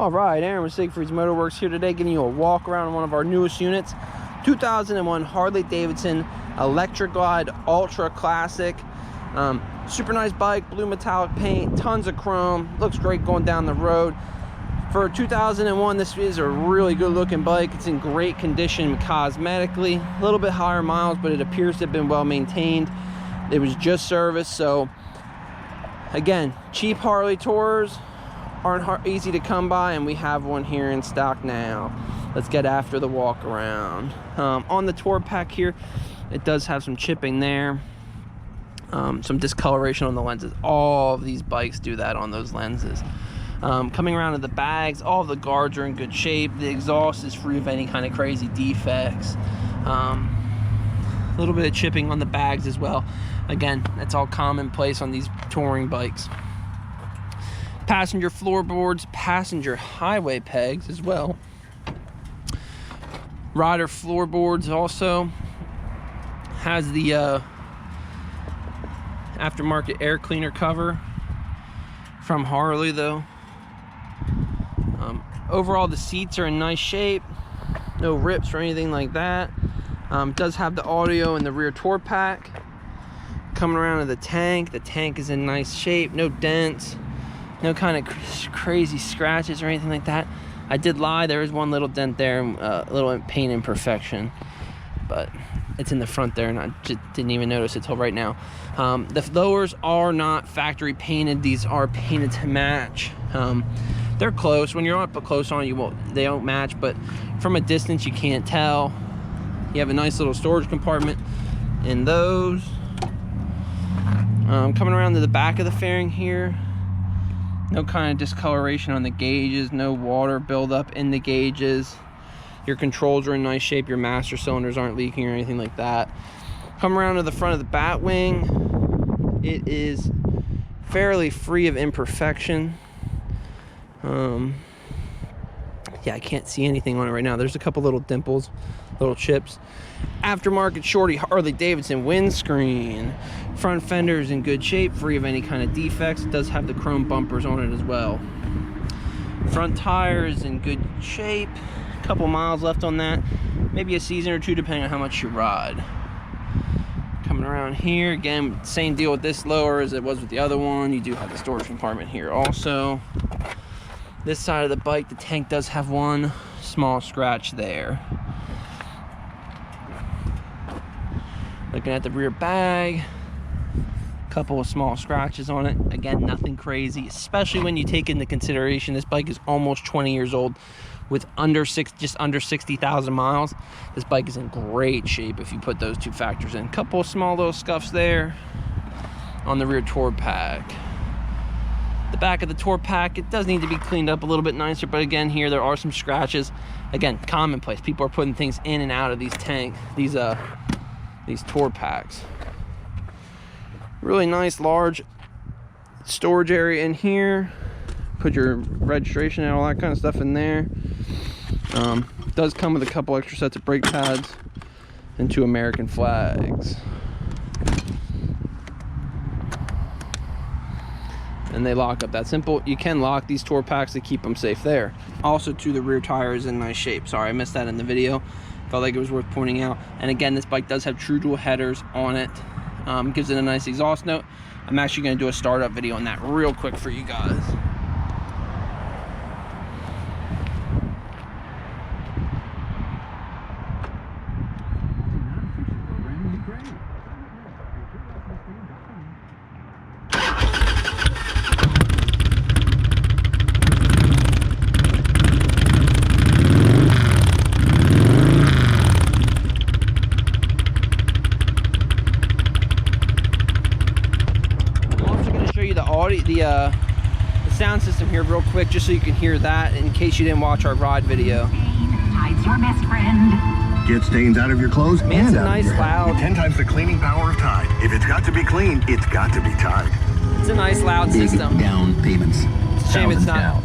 All right, Eryan with Siegfried's Motorwerx here today, giving you a walk around on one of our newest units, 2001 Harley Davidson Electra Glide Ultra Classic. Super nice bike, blue metallic paint, tons of chrome, looks great going down the road. For 2001, this is a really good looking bike. It's in great condition cosmetically, a little bit higher miles, but it appears to have been well maintained. It was just serviced, so again, cheap Harley tours aren't easy to come by, and we have one here in stock now. Let's get after the walk around. On the tour pack here, it does have some chipping there, some discoloration on the lenses. All of these bikes do that on those lenses. Coming around to the bags, all of the guards are in good shape. The exhaust is free of any kind of crazy defects. A little bit of chipping on the bags as well. Again, that's all commonplace on these touring bikes. Passenger floorboards, passenger highway pegs as well. Rider floorboards also. Has the aftermarket air cleaner cover from Harley though. Overall, the seats are in nice shape. No rips or anything like that. It does have the audio in the rear tour pack. Coming around to the tank is in nice shape. No dents. No kind of crazy scratches or anything like that. I did lie, there is one little dent there, a little paint imperfection, but it's in the front there and I just didn't even notice it till right now. The lowers are not factory painted. These are painted to match. They're close. When you're up close on it, they don't match, but from a distance you can't tell. You have a nice little storage compartment in those. Coming around to the back of the fairing here, no kind of discoloration on the gauges, no water buildup in the gauges. Your controls are in nice shape, your master cylinders aren't leaking or anything like that. Come around to the front of the bat wing. It is fairly free of imperfection. Yeah, I can't see anything on it right now. There's a couple little dimples, little chips. Aftermarket shorty Harley Davidson windscreen. Front fender is in good shape, free of any kind of defects. It does have the chrome bumpers on it as well. Front tire is in good shape. A couple miles left on that. Maybe a season or two depending on how much you ride. Coming around here, again, same deal with this lower as it was with the other one. You do have the storage compartment here also. This side of the bike, the tank does have one small scratch there. Looking at the rear bag, a couple of small scratches on it. Again, nothing crazy, especially when you take into consideration this bike is almost 20 years old with just under 60,000 miles. This bike is in great shape if you put those two factors in. A couple of small little scuffs there on the rear tour pack. The back of the tour pack, it does need to be cleaned up a little bit nicer, but again, here there are some scratches. Again, commonplace. People are putting things in and out of these these tour packs. Really nice large storage area in here. Put your registration and all that kind of stuff in there. Does come with a couple extra sets of brake pads and 2 American flags. And they lock up that simple. You can lock these tour packs to keep them safe there. Also too, the rear tire is in nice shape. Sorry, I missed that in the video. Felt like it was worth pointing out. And again, this bike does have true dual headers on it. Gives it a nice exhaust note. I'm actually gonna do a startup video on that real quick for you guys. The sound system here real quick, just so you can hear that in case you didn't watch our ride video. Tide's your best friend. Get stains out of your clothes. Man, it's a nice loud. 10 times the cleaning power of Tide. If it's got to be clean, it's got to be Tide. It's a nice loud system. Down payments. It's a shame it's not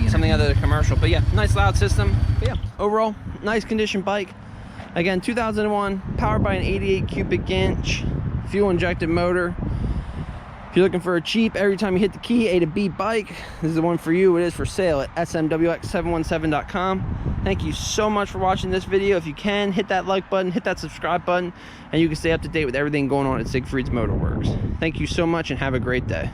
something other than commercial, but yeah, nice loud system. But yeah, overall, nice condition bike. Again, 2001, powered by an 88 cubic inch fuel injected motor. If you're looking for a cheap, every time you hit the key, A to B bike, this is the one for you. It is for sale at smwx717.com. Thank you so much for watching this video. If you can, hit that like button, hit that subscribe button, and you can stay up to date with everything going on at Siegfried's Motorwerx. Thank you so much and have a great day.